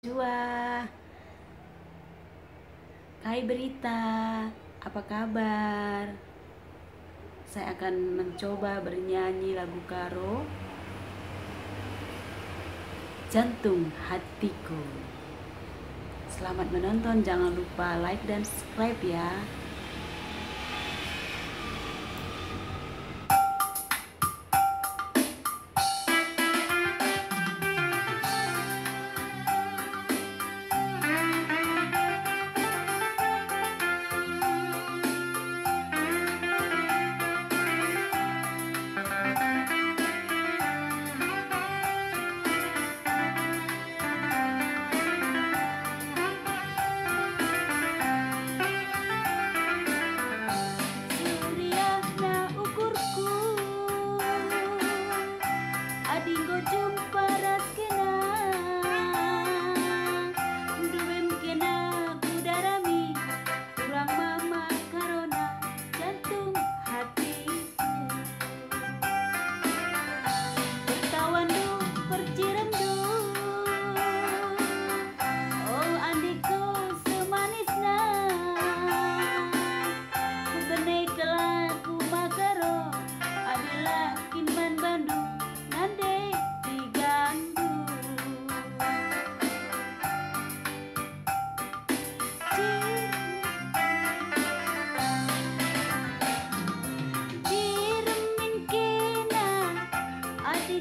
Jua, hai Berita, apa kabar? Saya akan mencoba bernyanyi lagu Karo, Jantung Hatiku. Selamat menonton, jangan lupa like dan subscribe ya.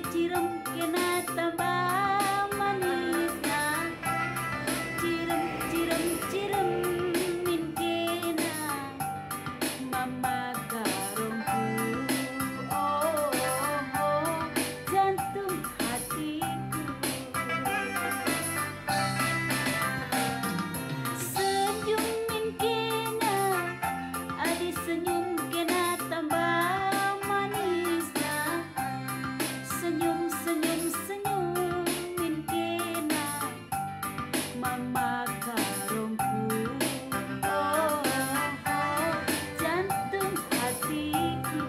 Cirem kena tambah manisna, cirem cirem cirem min kena mama karungku, oh, oh, oh jantung hatiku. Senyum min kena, adi senyum kena tambah manisna. Senyum, senyum, senyum min kena mama karungku, oh, oh jantung hatiku.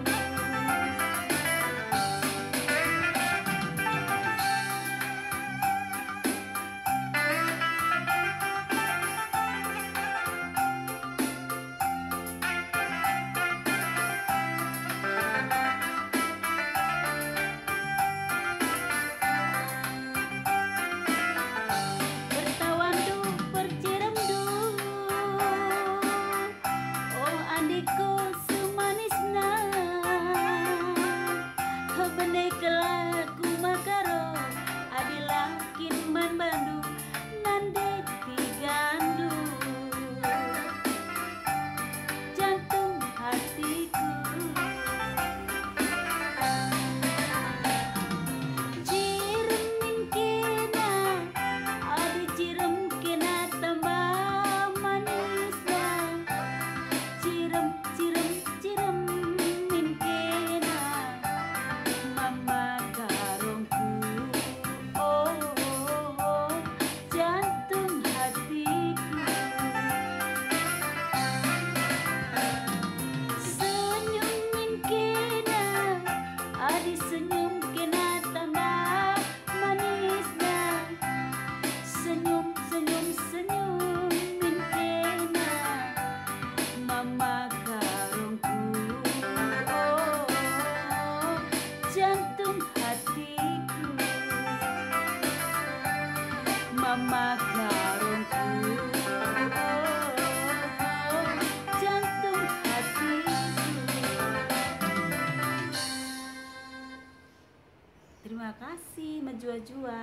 Senyum kena tambah manisna, senyum, senyum, senyum min kena mama karungku, oh, oh jantung hatiku, mama karungku, oh, oh jantung hatiku. Terima kasih, menjua-jua.